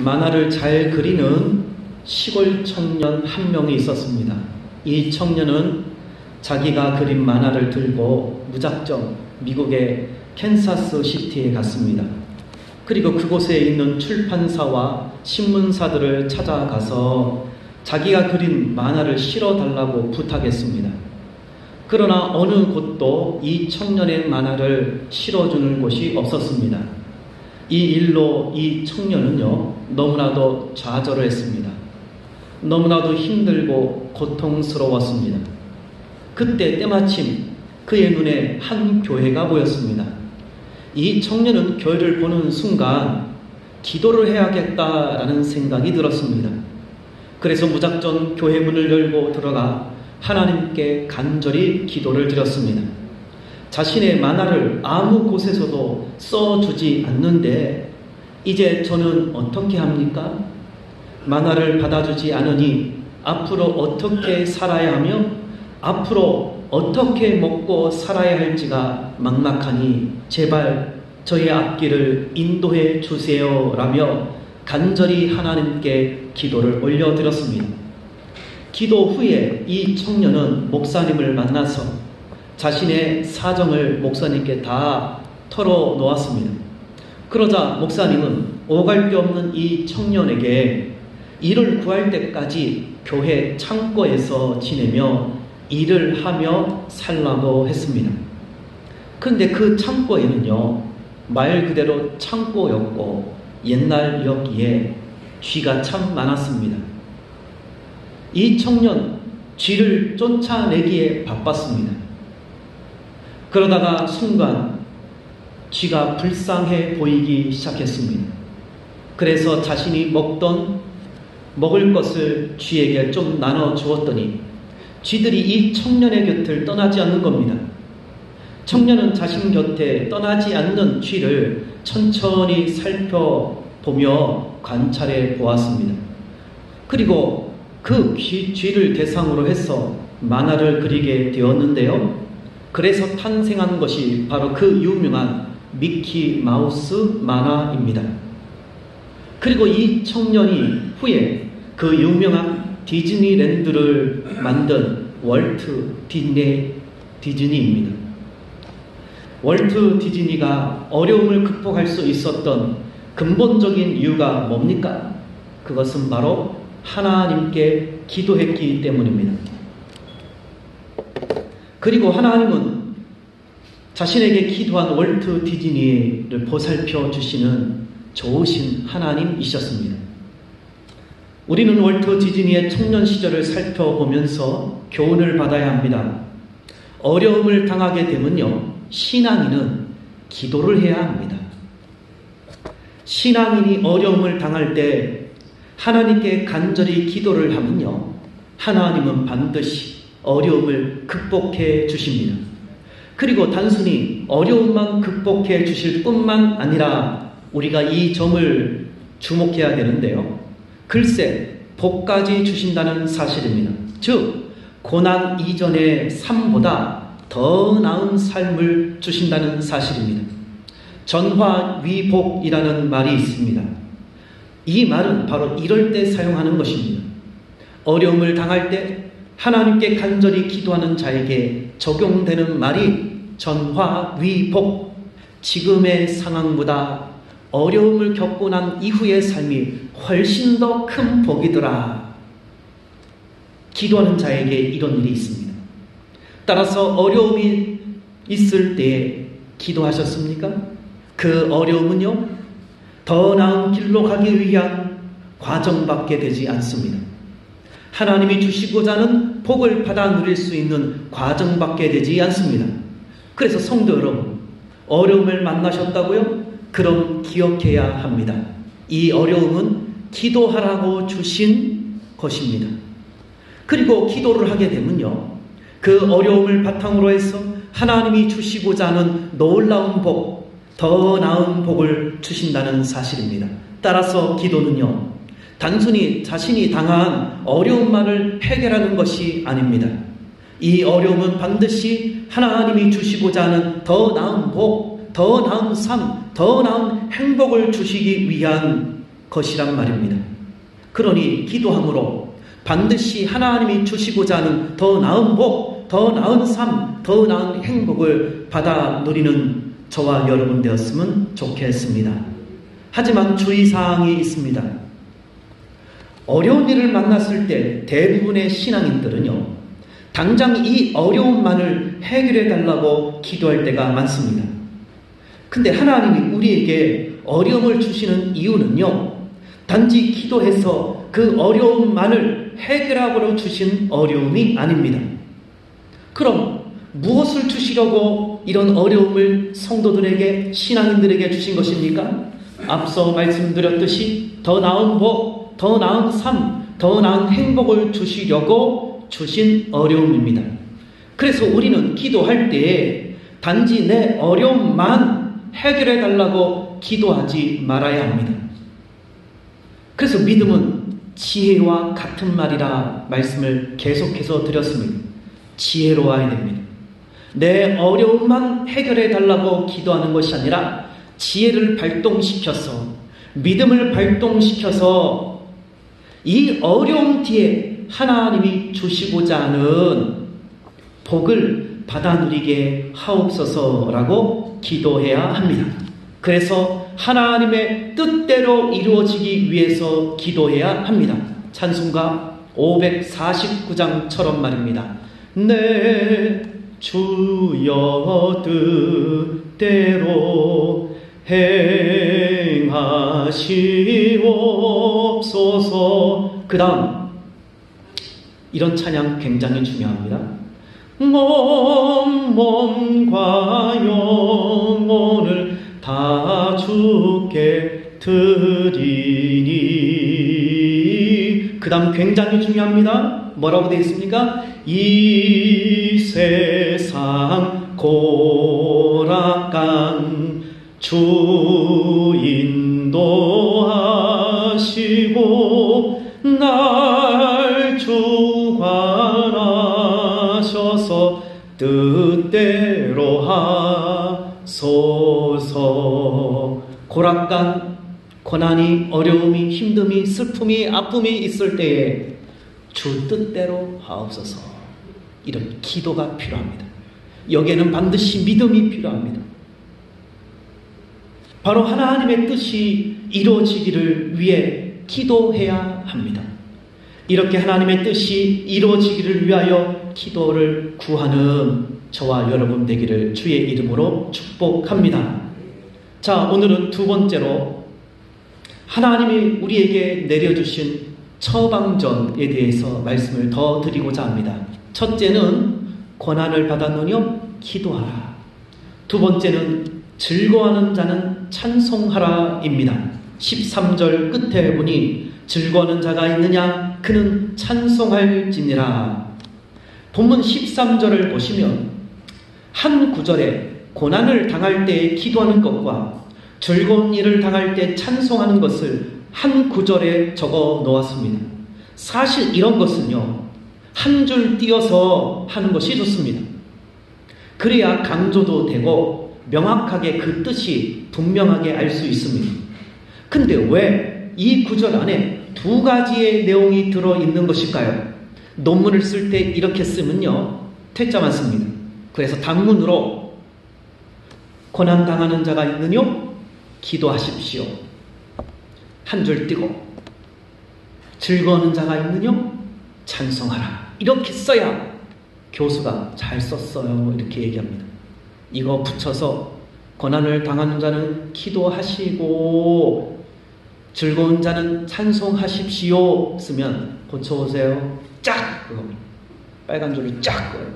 만화를 잘 그리는 시골 청년 한 명이 있었습니다. 이 청년은 자기가 그린 만화를 들고 무작정 미국의 캔사스 시티에 갔습니다. 그리고 그곳에 있는 출판사와 신문사들을 찾아가서 자기가 그린 만화를 실어달라고 부탁했습니다. 그러나 어느 곳도 이 청년의 만화를 실어주는 곳이 없었습니다. 이 일로 이 청년은요, 너무나도 좌절을 했습니다. 너무나도 힘들고 고통스러웠습니다. 그때 때마침 그의 눈에 한 교회가 보였습니다. 이 청년은 교회를 보는 순간 기도를 해야겠다라는 생각이 들었습니다. 그래서 무작정 교회 문을 열고 들어가 하나님께 간절히 기도를 드렸습니다. 자신의 만화를 아무 곳에서도 써주지 않는데 이제 저는 어떻게 합니까? 만화를 받아주지 않으니 앞으로 어떻게 살아야 하며 앞으로 어떻게 먹고 살아야 할지가 막막하니 제발 저의 앞길을 인도해 주세요 라며 간절히 하나님께 기도를 올려드렸습니다. 기도 후에 이 청년은 목사님을 만나서 자신의 사정을 목사님께 다 털어놓았습니다. 그러자 목사님은 오갈 데 없는 이 청년에게 일을 구할 때까지 교회 창고에서 지내며 일을 하며 살라고 했습니다. 그런데 그 창고에는요, 말 그대로 창고였고 옛날이었기에 쥐가 참 많았습니다. 이 청년 쥐를 쫓아내기에 바빴습니다. 그러다가 순간 쥐가 불쌍해 보이기 시작했습니다. 그래서 자신이 먹을 것을 쥐에게 좀 나눠주었더니 쥐들이 이 청년의 곁을 떠나지 않는 겁니다. 청년은 자신 곁에 떠나지 않는 쥐를 천천히 살펴보며 관찰해 보았습니다. 그리고 그 쥐를 대상으로 해서 만화를 그리게 되었는데요. 그래서 탄생한 것이 바로 그 유명한 미키 마우스 만화입니다. 그리고 이 청년이 후에 그 유명한 디즈니랜드를 만든 월트 디즈니입니다. 월트 디즈니가 어려움을 극복할 수 있었던 근본적인 이유가 뭡니까? 그것은 바로 하나님께 기도했기 때문입니다. 그리고 하나님은 자신에게 기도한 월트 디즈니를 보살펴 주시는 좋으신 하나님이셨습니다. 우리는 월트 디즈니의 청년 시절을 살펴보면서 교훈을 받아야 합니다. 어려움을 당하게 되면요, 신앙인은 기도를 해야 합니다. 신앙인이 어려움을 당할 때 하나님께 간절히 기도를 하면요, 하나님은 반드시 어려움을 극복해 주십니다. 그리고 단순히 어려움만 극복해 주실 뿐만 아니라 우리가 이 점을 주목해야 되는데요. 글쎄, 복까지 주신다는 사실입니다. 즉, 고난 이전의 삶보다 더 나은 삶을 주신다는 사실입니다. 전화위복이라는 말이 있습니다. 이 말은 바로 이럴 때 사용하는 것입니다. 어려움을 당할 때 하나님께 간절히 기도하는 자에게 적용되는 말이 전화위복, 지금의 상황보다 어려움을 겪고 난 이후의 삶이 훨씬 더 큰 복이더라. 기도하는 자에게 이런 일이 있습니다. 따라서 어려움이 있을 때 기도하셨습니까? 그 어려움은요, 더 나은 길로 가기 위한 과정밖에 되지 않습니다. 하나님이 주시고자 하는 복을 받아 누릴 수 있는 과정밖에 되지 않습니다. 그래서 성도 여러분, 어려움을 만나셨다고요? 그럼 기억해야 합니다. 이 어려움은 기도하라고 주신 것입니다. 그리고 기도를 하게 되면요, 그 어려움을 바탕으로 해서 하나님이 주시고자 하는 놀라운 복, 더 나은 복을 주신다는 사실입니다. 따라서 기도는요, 단순히 자신이 당한 어려움만을 해결하는 것이 아닙니다. 이 어려움은 반드시 하나님이 주시고자 하는 더 나은 복, 더 나은 삶, 더 나은 행복을 주시기 위한 것이란 말입니다. 그러니 기도함으로 반드시 하나님이 주시고자 하는 더 나은 복, 더 나은 삶, 더 나은 행복을 받아 누리는 저와 여러분 되었으면 좋겠습니다. 하지만 주의사항이 있습니다. 어려운 일을 만났을 때 대부분의 신앙인들은요, 당장 이 어려움만을 해결해 달라고 기도할 때가 많습니다. 근데 하나님이 우리에게 어려움을 주시는 이유는요, 단지 기도해서 그 어려움만을 해결하고 주신 어려움이 아닙니다. 그럼 무엇을 주시려고 이런 어려움을 성도들에게, 신앙인들에게 주신 것입니까? 앞서 말씀드렸듯이 더 나은 복, 더 나은 삶, 더 나은 행복을 주시려고 주신 어려움입니다. 그래서 우리는 기도할 때에 단지 내 어려움만 해결해 달라고 기도하지 말아야 합니다. 그래서 믿음은 지혜와 같은 말이라 말씀을 계속해서 드렸습니다. 지혜로워야 됩니다. 내 어려움만 해결해 달라고 기도하는 것이 아니라 지혜를 발동시켜서, 믿음을 발동시켜서 이 어려움 뒤에 하나님이 주시고자 하는 복을 받아 누리게 하옵소서라고 기도해야 합니다. 그래서 하나님의 뜻대로 이루어지기 위해서 기도해야 합니다. 찬송가 549장처럼 말입니다. 내 주여 뜻대로 행하시옵소서. 그 다음 이런 찬양 굉장히 중요합니다. 몸과 영혼을 다 주께 드리니. 그 다음 굉장히 중요합니다. 뭐라고 되어 있습니까? 이 세상 고락간 주 인도하시고 날 주관하셔서 뜻대로 하소서. 고락간, 고난이, 어려움이, 힘듦이, 슬픔이, 아픔이 있을 때에 주 뜻대로 하옵소서. 이런 기도가 필요합니다. 여기에는 반드시 믿음이 필요합니다. 바로 하나님의 뜻이 이루어지기를 위해 기도해야 합니다. 이렇게 하나님의 뜻이 이루어지기를 위하여 기도를 구하는 저와 여러분 되기를 주의 이름으로 축복합니다. 자, 오늘은 두 번째로 하나님이 우리에게 내려주신 처방전에 대해서 말씀을 더 드리고자 합니다. 첫째는 고난을 받았느뇨 기도하라. 두 번째는 즐거워하는 자는 찬송하라입니다. 13절 끝에 보니 즐거워하는 자가 있느냐 그는 찬송할지니라. 본문 13절을 보시면 한 구절에 고난을 당할 때 기도하는 것과 즐거운 일을 당할 때 찬송하는 것을 한 구절에 적어 놓았습니다. 사실 이런 것은요, 한 줄 띄어서 하는 것이 좋습니다. 그래야 강조도 되고 명확하게 그 뜻이 분명하게 알 수 있습니다. 근데 왜 이 구절 안에 두 가지의 내용이 들어있는 것일까요? 논문을 쓸 때 이렇게 쓰면요, 퇴짜만 씁니다. 그래서 단문으로 고난당하는 자가 있느뇨? 기도하십시오. 한 줄 띄고 즐거워하는 자가 있느뇨? 찬송하라. 이렇게 써야 교수가 잘 썼어요. 이렇게 얘기합니다. 이거 붙여서 고난을 당하는 자는 기도하시고 즐거운 자는 찬송하십시오 쓰면 고쳐오세요. 쫙! 그거 빨간 줄을 쫙 그어요.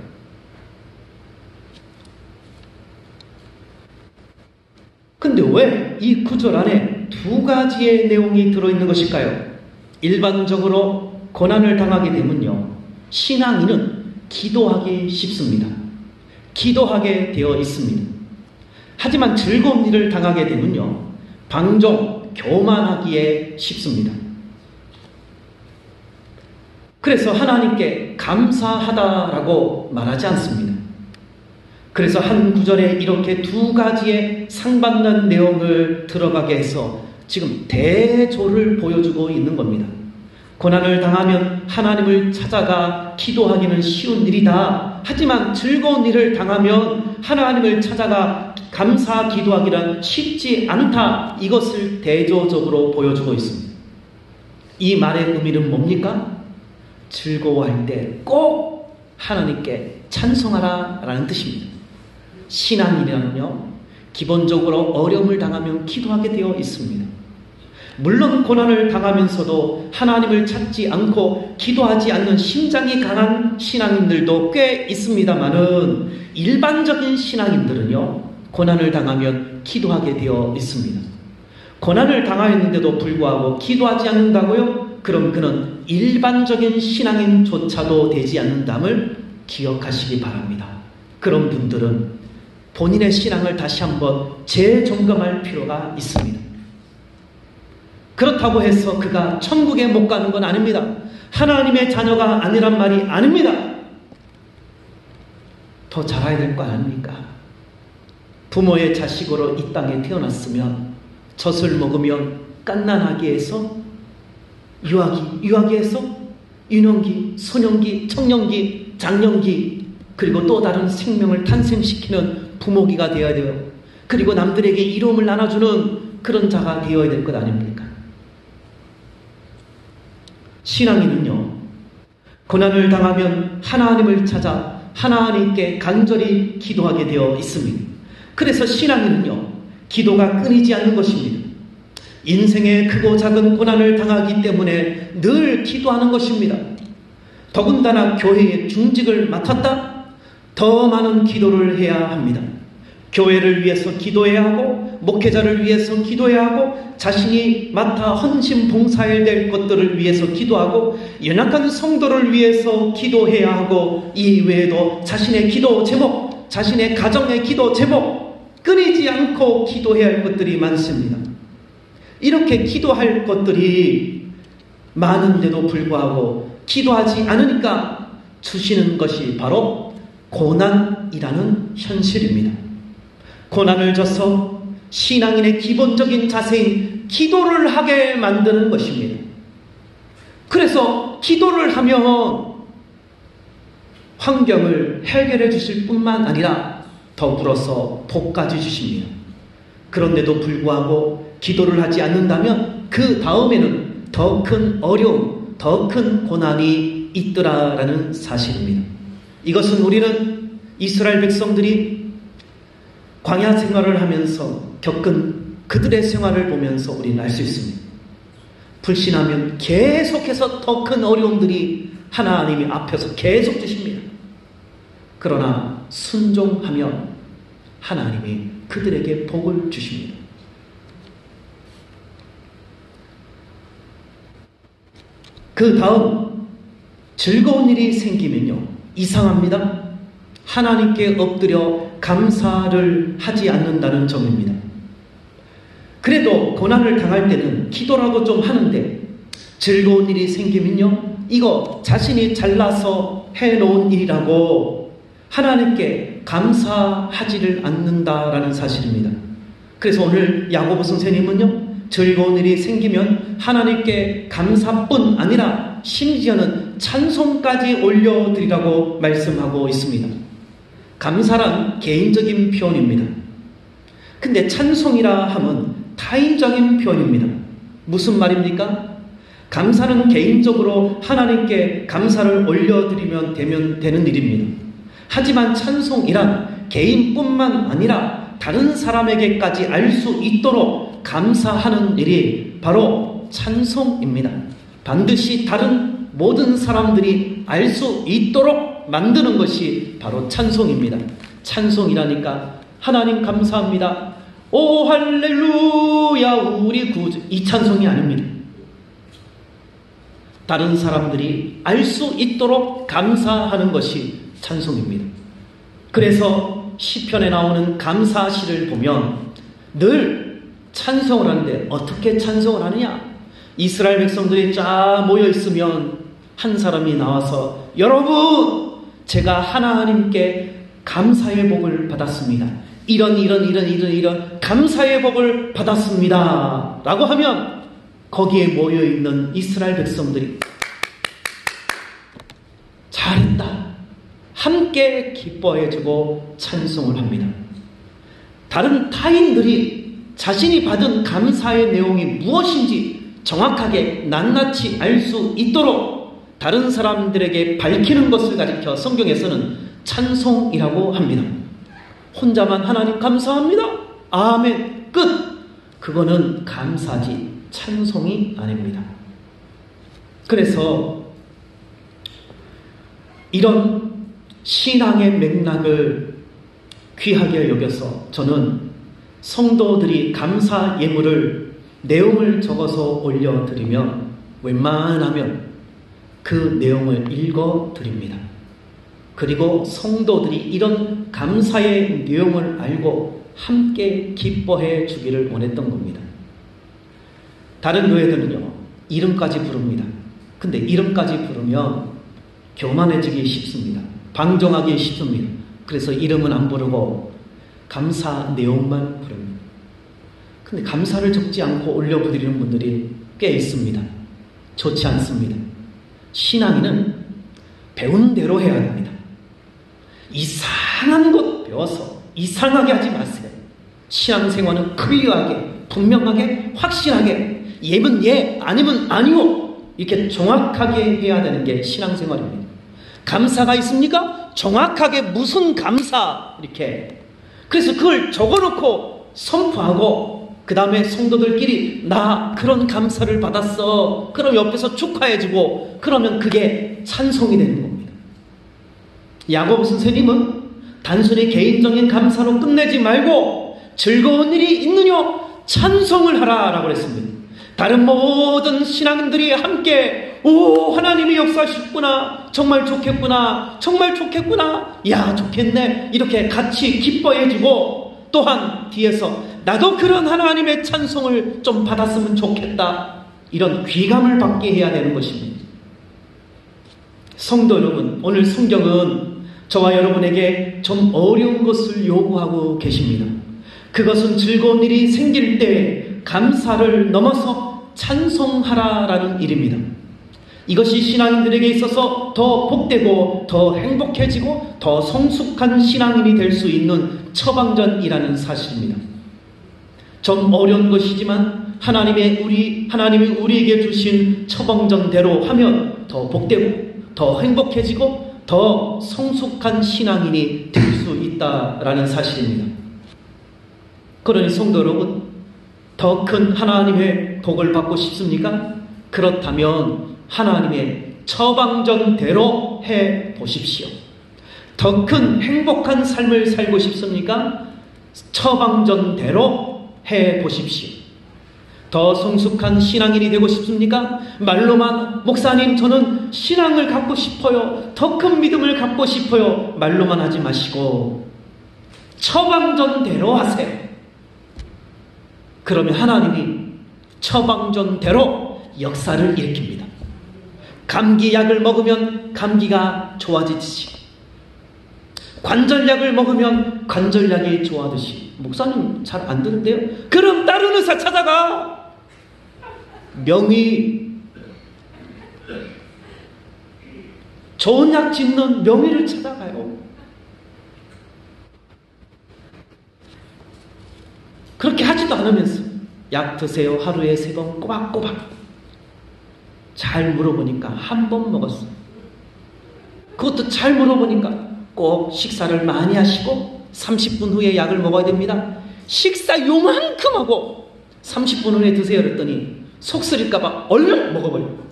근데 왜 이 구절 안에 두 가지의 내용이 들어있는 것일까요? 일반적으로 고난을 당하게 되면요, 신앙인은 기도하기 쉽습니다. 기도하게 되어 있습니다. 하지만 즐거운 일을 당하게 되면요, 방종, 교만하기에 쉽습니다. 그래서 하나님께 감사하다라고 말하지 않습니다. 그래서 한 구절에 이렇게 두 가지의 상반된 내용을 들어가게 해서 지금 대조를 보여주고 있는 겁니다. 고난을 당하면 하나님을 찾아가 기도하기는 쉬운 일이다. 하지만 즐거운 일을 당하면 하나님을 찾아가 감사 기도하기는 쉽지 않다. 이것을 대조적으로 보여주고 있습니다. 이 말의 의미는 뭡니까? 즐거워할 때 꼭 하나님께 찬송하라 라는 뜻입니다. 신앙이라는요, 기본적으로 어려움을 당하면 기도하게 되어 있습니다. 물론 고난을 당하면서도 하나님을 찾지 않고 기도하지 않는 심장이 강한 신앙인들도 꽤 있습니다만은 일반적인 신앙인들은요, 고난을 당하면 기도하게 되어 있습니다. 고난을 당하였는데도 불구하고 기도하지 않는다고요? 그럼 그는 일반적인 신앙인조차도 되지 않는담을 기억하시기 바랍니다. 그런 분들은 본인의 신앙을 다시 한번 재점검할 필요가 있습니다. 그렇다고 해서 그가 천국에 못 가는 건 아닙니다. 하나님의 자녀가 아니란 말이 아닙니다. 더 잘해야 될 거 아닙니까? 부모의 자식으로 이 땅에 태어났으면 젖을 먹으면 갓난아기 해서 유아기 해서 유년기, 소년기, 청년기, 장년기, 그리고 또 다른 생명을 탄생시키는 부모기가 되어야 돼요. 그리고 남들에게 이름을 나눠주는 그런 자가 되어야 될 것 아닙니까? 신앙인은요, 고난을 당하면 하나님을 찾아 하나님께 간절히 기도하게 되어 있습니다. 그래서 신앙인은요, 기도가 끊이지 않는 것입니다. 인생의 크고 작은 고난을 당하기 때문에 늘 기도하는 것입니다. 더군다나 교회의 중직을 맡았다? 더 많은 기도를 해야 합니다. 교회를 위해서 기도해야 하고, 목회자를 위해서 기도해야 하고, 자신이 맡아 헌신 봉사해야 될 것들을 위해서 기도하고, 연약한 성도를 위해서 기도해야 하고, 이 외에도 자신의 기도 제목, 자신의 가정의 기도 제목, 끊이지 않고 기도해야 할 것들이 많습니다. 이렇게 기도할 것들이 많은데도 불구하고 기도하지 않으니까 주시는 것이 바로 고난이라는 현실입니다. 고난을 줘서 신앙인의 기본적인 자세인 기도를 하게 만드는 것입니다. 그래서 기도를 하면 환경을 해결해 주실 뿐만 아니라 더불어서 복까지 주십니다. 그런데도 불구하고 기도를 하지 않는다면 그 다음에는 더 큰 어려움, 더 큰 고난이 있더라라는 사실입니다. 이것은 우리는 이스라엘 백성들이 광야 생활을 하면서 겪은 그들의 생활을 보면서 우리는 알 수 있습니다. 불신하면 계속해서 더 큰 어려움들이 하나님이 앞에서 계속 주십니다. 그러나 순종하면 하나님이 그들에게 복을 주십니다. 그 다음 즐거운 일이 생기면요, 이상합니다. 하나님께 엎드려 감사를 하지 않는다는 점입니다. 그래도 고난을 당할 때는 기도라도 좀 하는데 즐거운 일이 생기면요, 이거 자신이 잘나서 해놓은 일이라고 하나님께 감사하지를 않는다라는 사실입니다. 그래서 오늘 야고보 선생님은요, 즐거운 일이 생기면 하나님께 감사뿐 아니라 심지어는 찬송까지 올려드리라고 말씀하고 있습니다. 감사란 개인적인 표현입니다. 근데 찬송이라 하면 타인적인 표현입니다. 무슨 말입니까? 감사는 개인적으로 하나님께 감사를 올려드리면 되는 일입니다. 하지만 찬송이란 개인뿐만 아니라 다른 사람에게까지 알 수 있도록 감사하는 일이 바로 찬송입니다. 반드시 다른 모든 사람들이 알 수 있도록 만드는 것이 바로 찬송입니다. 찬송이라니까 하나님 감사합니다, 오 할렐루야 우리 구주, 이 찬송이 아닙니다. 다른 사람들이 알 수 있도록 감사하는 것이 찬송입니다. 그래서 시편에 나오는 감사시를 보면 늘 찬송을 하는데 어떻게 찬송을 하느냐? 이스라엘 백성들이 쫙 모여 있으면 한 사람이 나와서, 여러분, 제가 하나님께 감사의 복을 받았습니다. 이런 감사의 복을 받았습니다 라고 하면 거기에 모여있는 이스라엘 백성들이 잘했다 함께 기뻐해주고 찬송을 합니다. 다른 타인들이 자신이 받은 감사의 내용이 무엇인지 정확하게 낱낱이 알 수 있도록 다른 사람들에게 밝히는 것을 가리켜 성경에서는 찬송이라고 합니다. 혼자만 하나님 감사합니다. 아멘. 끝. 그거는 감사지 찬송이 아닙니다. 그래서 이런 신앙의 맥락을 귀하게 여겨서 저는 성도들이 감사 예물을 내용을 적어서 올려드리면 웬만하면 그 내용을 읽어드립니다. 그리고 성도들이 이런 감사의 내용을 알고 함께 기뻐해 주기를 원했던 겁니다. 다른 교회들은요, 이름까지 부릅니다. 근데 이름까지 부르면 교만해지기 쉽습니다. 방종하기 쉽습니다. 그래서 이름은 안 부르고 감사 내용만 부릅니다. 근데 감사를 적지 않고 올려드리는 분들이 꽤 있습니다. 좋지 않습니다. 신앙인은 배운 대로 해야 합니다. 이상한 것 배워서 이상하게 하지 마세요. 신앙생활은 클리어하게, 분명하게, 확실하게 예면 예, 아니면 아니오 이렇게 정확하게 해야 되는 게 신앙생활입니다. 감사가 있습니까? 정확하게 무슨 감사 이렇게 그래서 그걸 적어놓고 선포하고 그 다음에 성도들끼리 나 그런 감사를 받았어 그럼 옆에서 축하해주고 그러면 그게 찬송이 되는 겁니다. 야고보 선생님은 단순히 개인적인 감사로 끝내지 말고 즐거운 일이 있느냐 찬송을 하라 라고 했습니다. 다른 모든 신앙인들이 함께 오 하나님이 역사하셨구나 정말 좋겠구나 정말 좋겠구나 야 좋겠네 이렇게 같이 기뻐해주고 또한 뒤에서 나도 그런 하나님의 찬송을 좀 받았으면 좋겠다 이런 귀감을 받게 해야 되는 것입니다. 성도 여러분 오늘 성경은 저와 여러분에게 좀 어려운 것을 요구하고 계십니다. 그것은 즐거운 일이 생길 때 감사를 넘어서 찬송하라라는 일입니다. 이것이 신앙인들에게 있어서 더 복되고 더 행복해지고 더 성숙한 신앙인이 될 수 있는 처방전이라는 사실입니다. 좀 어려운 것이지만 하나님이 우리에게 주신 처방전대로 하면 더 복되고 더 행복해지고 더 성숙한 신앙인이 될 수 있다라는 사실입니다. 그러니 성도 여러분 더 큰 하나님의 복을 받고 싶습니까? 그렇다면 하나님의 처방전대로 해 보십시오. 더 큰 행복한 삶을 살고 싶습니까? 처방전대로 해 보십시오. 더 성숙한 신앙인이 되고 싶습니까? 말로만 목사님 저는 신앙을 갖고 싶어요. 더 큰 믿음을 갖고 싶어요. 말로만 하지 마시고 처방전대로 하세요. 그러면 하나님이 처방전대로 역사를 일으킵니다. 감기약을 먹으면 감기가 좋아지듯이 관절약을 먹으면 관절약이 좋아지듯이 목사님 잘 안 되는데요? 그럼 다른 의사 찾아가. 명의 좋은 약 짓는 명의를 찾아가요. 그렇게 하지도 않으면서 약 드세요. 하루에 3번 꼬박꼬박. 잘 물어보니까 한 번 먹었어요. 그것도 잘 물어보니까 꼭 식사를 많이 하시고 30분 후에 약을 먹어야 됩니다. 식사 요만큼 하고 30분 후에 드세요 그랬더니 속 쓰릴까봐 얼른 먹어버려요.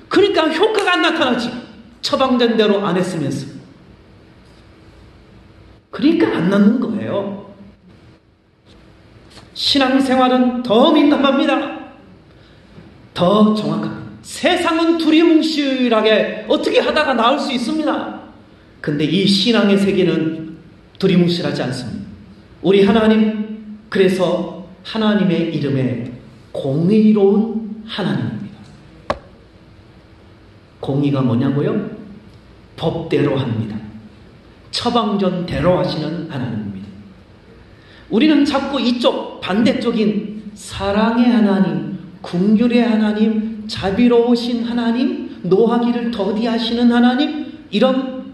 그러니까 효과가 안 나타나지. 처방전대로 안 했으면서. 그러니까 안 낫는 거예요. 신앙생활은 더 민감합니다. 더 정확합니다. 세상은 두리뭉실하게 어떻게 하다가 나올 수 있습니다. 근데 이 신앙의 세계는 두리뭉실하지 않습니다. 우리 하나님, 그래서 하나님의 이름에 공의로운 하나님입니다. 공의가 뭐냐고요? 법대로 합니다. 처방전대로 하시는 하나님입니다. 우리는 자꾸 이쪽 반대쪽인 사랑의 하나님, 긍휼의 하나님, 자비로우신 하나님, 노하기를 더디하시는 하나님, 이런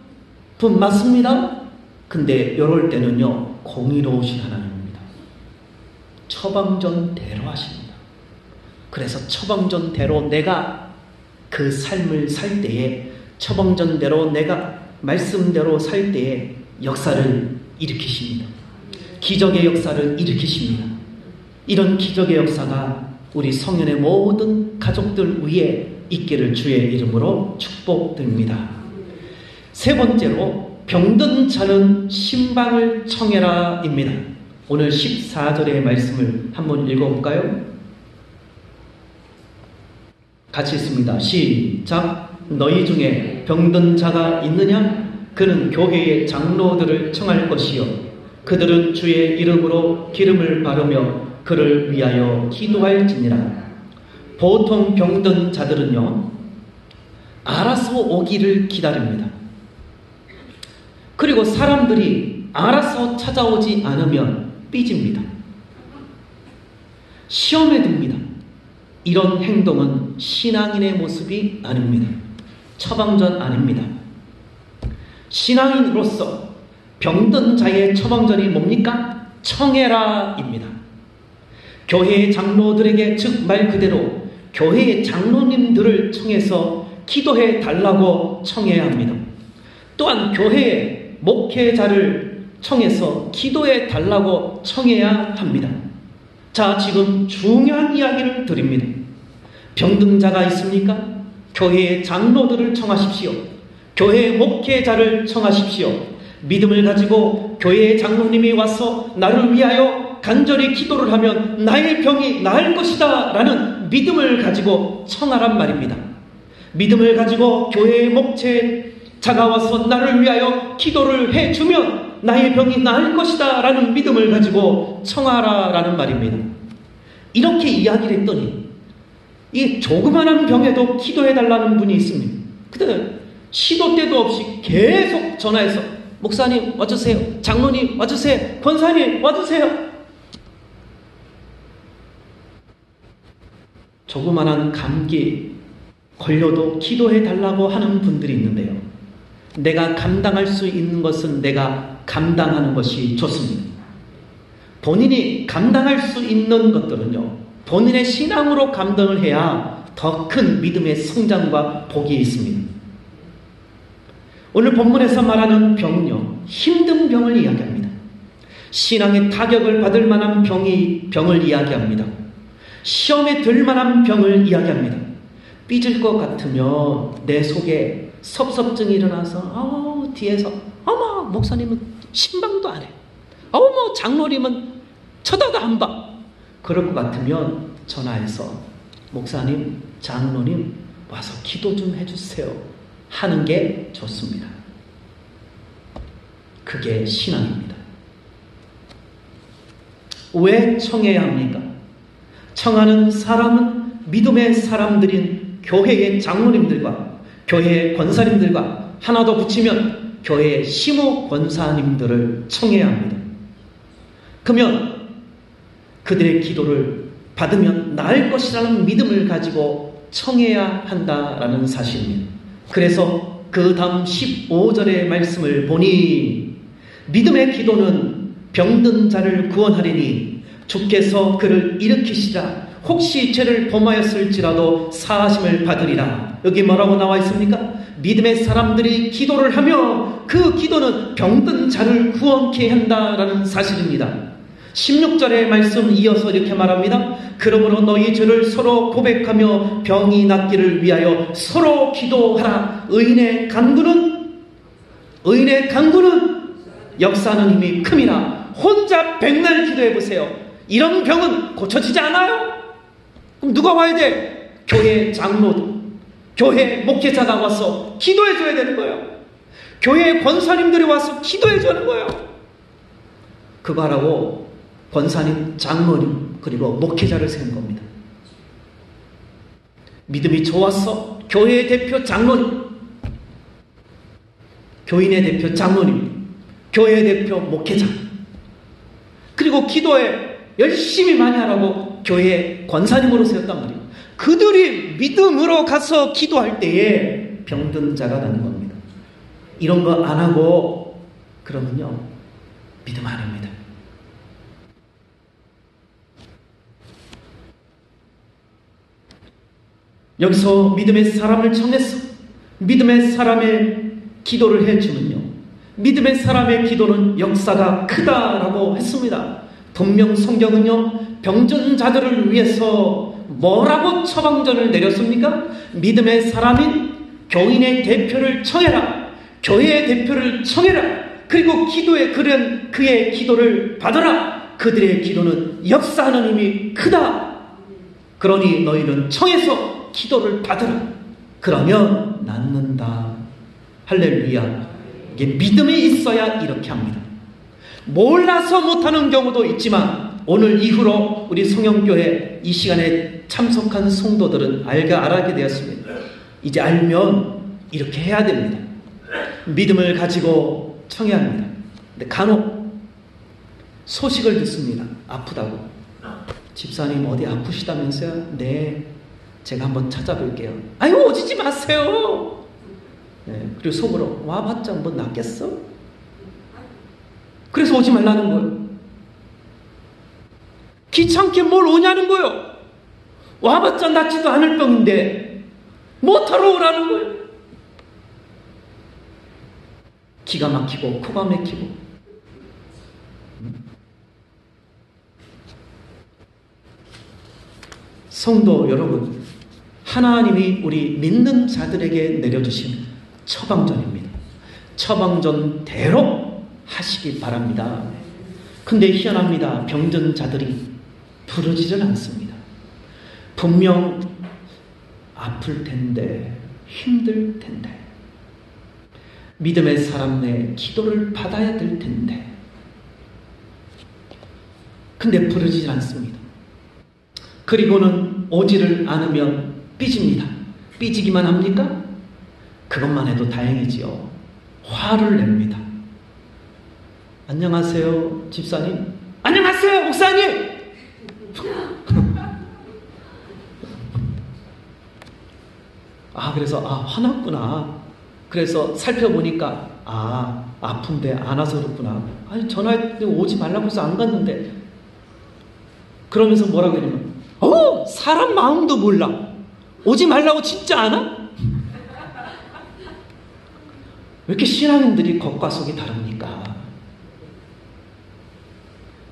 분 맞습니다. 근데 이럴 때는요, 공의로우신 하나님입니다. 처방전대로 하십니다. 그래서 처방전대로 내가 그 삶을 살 때에, 처방전대로 내가 말씀대로 살 때에 역사를 일으키십니다. 기적의 역사를 일으키십니다. 이런 기적의 역사가 우리 성현의 모든 가족들 위에 있기를 주의 이름으로 축복드립니다. 세 번째로 병든 자는 신방을 청해라 입니다. 오늘 14절의 말씀을 한번 읽어볼까요? 같이 읽습니다. 시작. 너희 중에 병든 자가 있느냐? 그는 교회의 장로들을 청할 것이요 그들은 주의 이름으로 기름을 바르며 그를 위하여 기도할지니라. 보통 병든 자들은요, 알아서 오기를 기다립니다. 그리고 사람들이 알아서 찾아오지 않으면 삐집니다. 시험에 듭니다. 이런 행동은 신앙인의 모습이 아닙니다. 처방전 아닙니다. 신앙인으로서 병든 자의 처방전이 뭡니까? 청해라입니다. 교회의 장로들에게, 즉 말 그대로 교회의 장로님들을 청해서 기도해 달라고 청해야 합니다. 또한 교회의 목회자를 청해서 기도해 달라고 청해야 합니다. 자, 지금 중요한 이야기를 드립니다. 병든 자가 있습니까? 교회의 장로들을 청하십시오. 교회의 목회자를 청하십시오. 믿음을 가지고 교회의 장로님이 와서 나를 위하여 간절히 기도를 하면 나의 병이 나을 것이다 라는 믿음을 가지고 청하란 말입니다. 믿음을 가지고 교회의 목회자가 와서 나를 위하여 기도를 해주면 나의 병이 나을 것이다 라는 믿음을 가지고 청하라 라는 말입니다. 이렇게 이야기를 했더니 이 조그마한 병에도 기도해달라는 분이 있습니다. 그때 시도 때도 없이 계속 전화해서 목사님 와주세요, 장로님 와주세요, 권사님 와주세요. 조그마한 감기 걸려도 기도해달라고 하는 분들이 있는데요, 내가 감당할 수 있는 것은 내가 감당하는 것이 좋습니다. 본인이 감당할 수 있는 것들은요, 본인의 신앙으로 감당을 해야 더 큰 믿음의 성장과 복이 있습니다. 오늘 본문에서 말하는 병은요, 힘든 병을 이야기합니다. 신앙의 타격을 받을 만한 병을 이야기합니다. 시험에 들 만한 병을 이야기합니다. 삐질 것 같으면 내 속에 섭섭증이 일어나서 뒤에서 어머 목사님은 신방도 안 해, 어머 장로님은 쳐다도 안 봐, 그럴 것 같으면 전화해서 목사님, 장로님 와서 기도 좀 해주세요 하는 게 좋습니다. 그게 신앙입니다. 왜 청해야 합니까? 청하는 사람은 믿음의 사람들인 교회의 장로님들과 교회의 권사님들과 하나 더 붙이면 교회의 시모 권사님들을 청해야 합니다. 그러면 그들의 기도를 받으면 나을 것이라는 믿음을 가지고 청해야 한다라는 사실입니다. 그래서 그 다음 15절의 말씀을 보니 믿음의 기도는 병든 자를 구원하리니 주께서 그를 일으키시라. 혹시 죄를 범하였을지라도 사하심을 받으리라. 여기 뭐라고 나와 있습니까? 믿음의 사람들이 기도를 하며 그 기도는 병든 자를 구원케 한다라는 사실입니다. 16절의 말씀 이어서 이렇게 말합니다. 그러므로 너희 죄를 서로 고백하며 병이 낫기를 위하여 서로 기도하라. 의인의 간구는 역사하는 힘이 큼이라. 혼자 백날 기도해보세요. 이런 병은 고쳐지지 않아요. 그럼 누가 와야 돼? 교회 장로들, 교회 목회자가 와서 기도해줘야 되는 거예요. 교회 권사님들이 와서 기도해주는 거예요. 그거 하라고 권사님, 장로님, 그리고 목회자를 세운 겁니다. 믿음이 좋아서 교회의 대표 장로님, 교인의 대표 장로님, 교회의 대표 목회자, 그리고 기도에 열심히 많이 하라고 교회 권사님으로 세웠단 말이에요. 그들이 믿음으로 가서 기도할 때에 병든 자가 나는 겁니다. 이런 거 안 하고 그러면요, 믿음 아닙니다. 여기서 믿음의 사람을 청해서 믿음의 사람의 기도를 해주면요, 믿음의 사람의 기도는 역사가 크다라고 했습니다. 분명 성경은요, 병든 자들을 위해서 뭐라고 처방전을 내렸습니까? 믿음의 사람인 교인의 대표를 청해라, 교회의 대표를 청해라, 그리고 기도에 그의 기도를 받아라. 그들의 기도는 역사하는 힘이 크다. 그러니 너희는 청해서 기도를 받으라. 그러면 낫는다. 할렐루야. 이게 믿음이 있어야 이렇게 합니다. 몰라서 못하는 경우도 있지만 오늘 이후로 우리 성영교회 이 시간에 참석한 성도들은 알게 되었습니다. 이제 알면 이렇게 해야 됩니다. 믿음을 가지고 청해야 합니다. 근데 간혹 소식을 듣습니다. 아프다고. 집사님 어디 아프시다면서요? 네, 제가 한번 찾아볼게요. 아유, 오지지 마세요. 네, 그리고 속으로 와봤자 뭐 낫겠어? 그래서 오지 말라는 거예요. 귀찮게 뭘 오냐는 거예요. 와봤자 낫지도 않을 병인데 뭐하러 오라는 거예요. 기가 막히고 코가 막히고. 성도 여러분, 하나님이 우리 믿는 자들에게 내려주신 처방전입니다. 처방전대로 하시기 바랍니다. 근데 희한합니다. 병든 자들이 부르지를 않습니다. 분명 아플 텐데, 힘들 텐데, 믿음의 사람의 기도를 받아야 될 텐데, 근데 부르지 않습니다. 그리고는 오지를 않으면 삐집니다. 삐지기만 합니까? 그것만 해도 다행이지요. 화를 냅니다. 안녕하세요, 집사님. 안녕하세요, 목사님. 그래서 화났구나. 그래서 살펴보니까 아픈데 안 와서 그렇구나. 아니, 전화할 때 오지 말라고 해서 안 갔는데. 그러면서 뭐라고 했냐면, 사람 마음도 몰라. 오지 말라고 진짜 안 와? 왜 이렇게 신앙인들이 겉과 속이 다릅니까?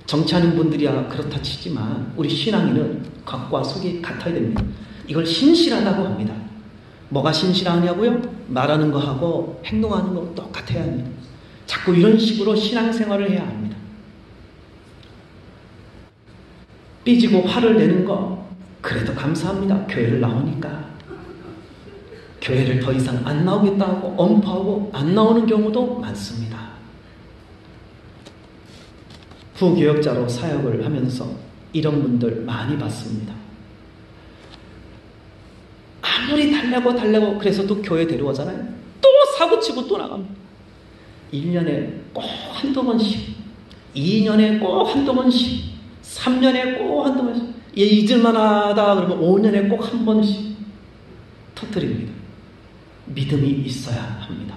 정치하는 분들이야 그렇다 치지만 우리 신앙인은 겉과 속이 같아야 됩니다. 이걸 신실하다고 합니다. 뭐가 신실하냐고요? 말하는 거하고 행동하는 거 똑같아야 합니다. 자꾸 이런 식으로 신앙생활을 해야 합니다. 삐지고 화를 내는 거 그래도 감사합니다. 교회를 나오니까. 교회를 더 이상 안 나오겠다고 엄포하고 안 나오는 경우도 많습니다. 부교역자로 사역을 하면서 이런 분들 많이 봤습니다. 아무리 달라고 그래서 또 교회 데려오잖아요. 또 사고치고 또 나갑니다. 1년에 꼭 한두 번씩, 2년에 꼭 한두 번씩, 3년에 꼭 한두 번씩, 잊을만 하다 그러면 5년에 꼭 한 번씩 터뜨립니다. 믿음이 있어야 합니다.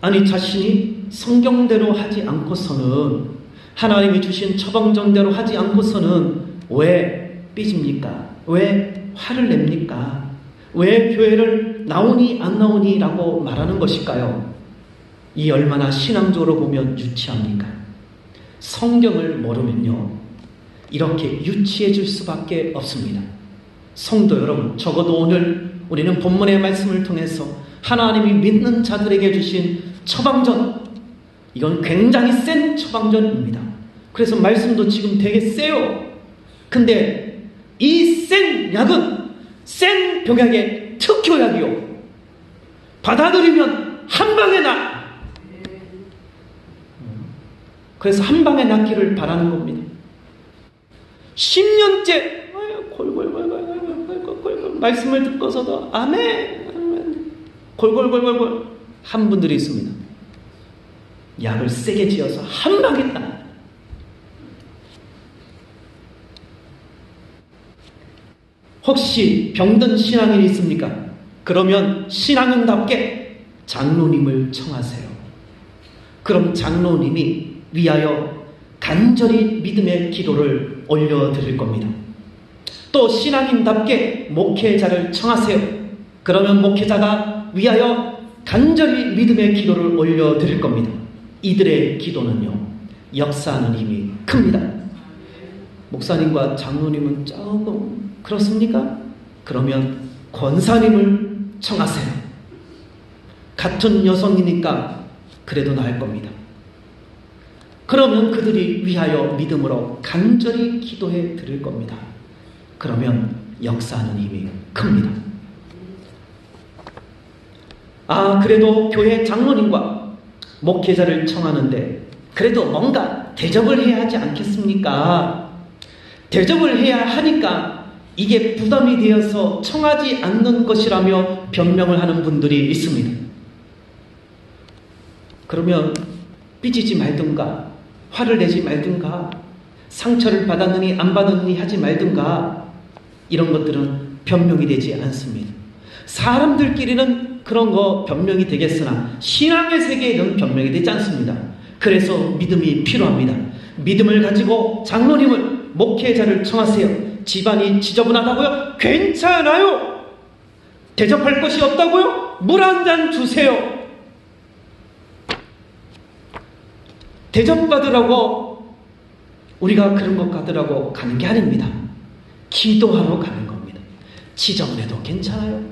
아니, 자신이 성경대로 하지 않고서는, 하나님이 주신 처방전대로 하지 않고서는 왜 삐집니까? 왜 화를 냅니까? 왜 교회를 나오니 안 나오니 라고 말하는 것일까요? 이 얼마나 신앙적으로 보면 유치합니까? 성경을 모르면요, 이렇게 유치해 줄 수밖에 없습니다. 성도 여러분, 적어도 오늘 우리는 본문의 말씀을 통해서 하나님이 믿는 자들에게 주신 처방전, 이건 굉장히 센 처방전입니다. 그래서 말씀도 지금 되게 세요. 근데 이 센 약은 센 병약의 특효약이요. 받아들이면 한 방에 나. 그래서 한 방에 낫기를 바라는 겁니다. 10년째 골골골골골골골골 말씀을 듣고서도 아멘 골골골골골 한 분들이 있습니다. 약을 세게 지어서 한 방에 딱. 혹시 병든 신앙인이 있습니까? 그러면 신앙인답게 장로님을 청하세요. 그럼 장로님이 위하여 간절히 믿음의 기도를 올려드릴 겁니다. 또 신앙인답게 목회자를 청하세요. 그러면 목회자가 위하여 간절히 믿음의 기도를 올려드릴 겁니다. 이들의 기도는요, 역사하는 힘이 큽니다. 목사님과 장로님은 조금 그렇습니까? 그러면 권사님을 청하세요. 같은 여성이니까 그래도 나을 겁니다. 그러면 그들이 위하여 믿음으로 간절히 기도해 드릴 겁니다. 그러면 역사하는 힘이 큽니다. 그래도 교회 장로님과 목회자를 청하는데 그래도 뭔가 대접을 해야 하지 않겠습니까? 대접을 해야 하니까 이게 부담이 되어서 청하지 않는 것이라며 변명을 하는 분들이 있습니다. 그러면 삐지지 말든가, 화를 내지 말든가, 상처를 받았느니 안 받았느니 하지 말든가, 이런 것들은 변명이 되지 않습니다. 사람들끼리는 그런 거 변명이 되겠으나 신앙의 세계에는 변명이 되지 않습니다. 그래서 믿음이 필요합니다. 믿음을 가지고 장로님을, 목회자를 청하세요. 집안이 지저분하다고요? 괜찮아요. 대접할 것이 없다고요? 물 한 잔 주세요. 대접받으라고 우리가 그런 것 받으라고 가는 게 아닙니다. 기도하러 가는 겁니다. 지저분해도 괜찮아요.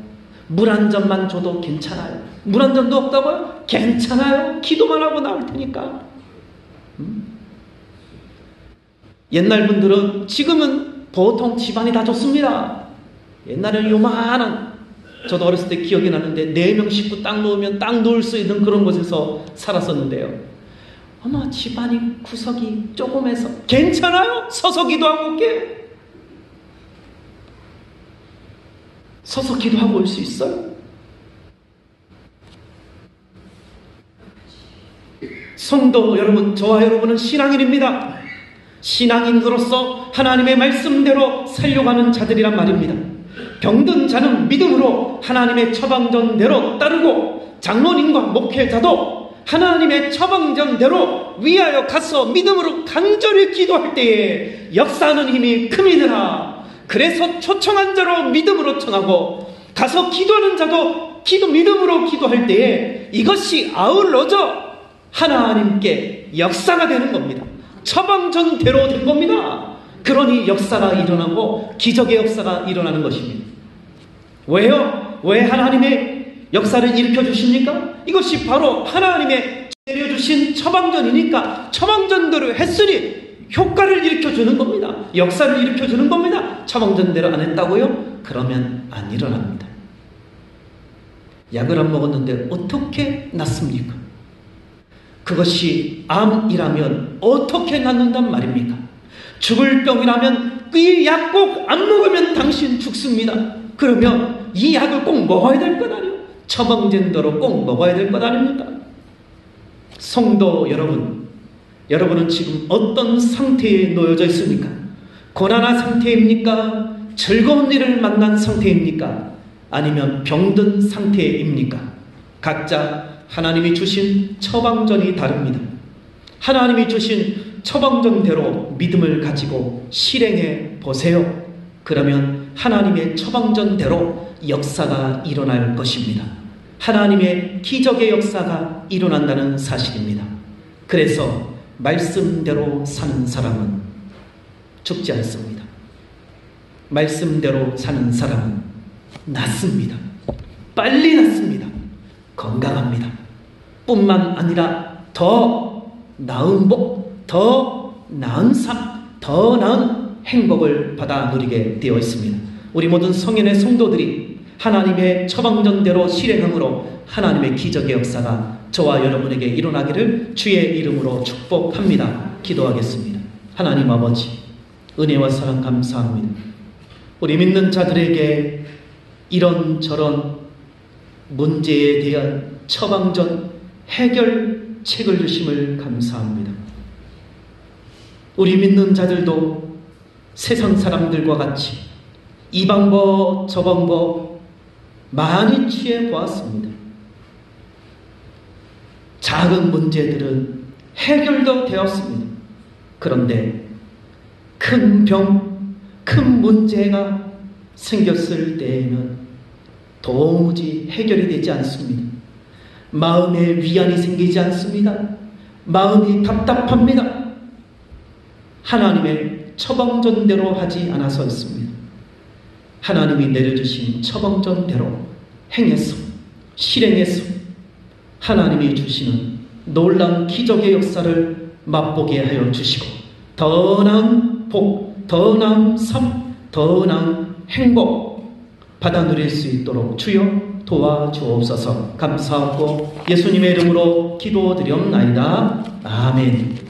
물 한 잔만 줘도 괜찮아요. 물 한 잔도 없다고요? 괜찮아요. 기도만 하고 나올 테니까. 옛날 분들은, 지금은 보통 집안이 다 좋습니다. 옛날에는 요만한, 저도 어렸을 때 기억이 나는데 4명 식구 딱 놓으면 딱 놓을 수 있는 그런 곳에서 살았었는데요. 어머, 집안이 구석이 조금해서 괜찮아요? 서서 기도하고 올게. 서서 기도하고 올 수 있어요? 성도 여러분, 저와 여러분은 신앙인입니다. 신앙인으로서 하나님의 말씀대로 살려가는 자들이란 말입니다. 병든 자는 믿음으로 하나님의 처방전대로 따르고, 장로님과 목회자도 하나님의 처방전대로 위하여 가서 믿음으로 간절히 기도할 때에 역사하는 힘이 큼이니라. 그래서 초청한 자로 믿음으로 청하고, 가서 기도하는 자도 믿음으로 기도할 때에 이것이 아울러져 하나님께 역사가 되는 겁니다. 처방전대로 된 겁니다. 그러니 역사가 일어나고 기적의 역사가 일어나는 것입니다. 왜요? 왜 하나님의 역사를 일으켜 주십니까? 이것이 바로 하나님의 내려주신 처방전이니까 처방전대로 했으니 효과를 일으켜 주는 겁니다. 역사를 일으켜 주는 겁니다. 처방전대로 안 했다고요? 그러면 안 일어납니다. 약을 안 먹었는데 어떻게 낫습니까? 그것이 암이라면 어떻게 낫는단 말입니까? 죽을 병이라면 이 약 꼭 안 먹으면 당신 죽습니다. 그러면 이 약을 꼭 먹어야 될 것 아니에요? 처방된 대로 꼭 먹어야 될 것 아닙니까? 성도 여러분, 여러분은 지금 어떤 상태에 놓여져 있습니까? 고난한 상태입니까? 즐거운 일을 만난 상태입니까? 아니면 병든 상태입니까? 각자 하나님이 주신 처방전이 다릅니다. 하나님이 주신 처방전대로 믿음을 가지고 실행해 보세요. 그러면 하나님의 처방전대로 역사가 일어날 것입니다. 하나님의 기적의 역사가 일어난다는 사실입니다. 그래서 말씀대로 사는 사람은 죽지 않습니다. 말씀대로 사는 사람은 낫습니다. 빨리 낫습니다. 건강합니다. 뿐만 아니라 더 나은 복, 더 나은 삶, 더 나은 행복을 받아 누리게 되어 있습니다. 우리 모든 성인의 성도들이 하나님의 처방전대로 실행함으로 하나님의 기적의 역사가 저와 여러분에게 일어나기를 주의 이름으로 축복합니다. 기도하겠습니다. 하나님 아버지, 은혜와 사랑 감사합니다. 우리 믿는 자들에게 이런저런 문제에 대한 처방전, 해결 책을 주심을 감사합니다. 우리 믿는 자들도 세상 사람들과 같이 이 방법 저 방법 많이 취해 보았습니다. 작은 문제들은 해결도 되었습니다. 그런데 큰 병, 큰 문제가 생겼을 때에는 도무지 해결이 되지 않습니다. 마음에 위안이 생기지 않습니다. 마음이 답답합니다. 하나님의 처방전대로 하지 않아서였습니다. 하나님이 내려주신 처방전대로 행해서 실행해서 하나님이 주시는 놀라운 기적의 역사를 맛보게 하여 주시고 더 나은 복, 더 나은 삶, 더 나은 행복 받아 누릴 수 있도록 주여 도와주옵소서. 감사하고 예수님의 이름으로 기도드렸나이다. 아멘.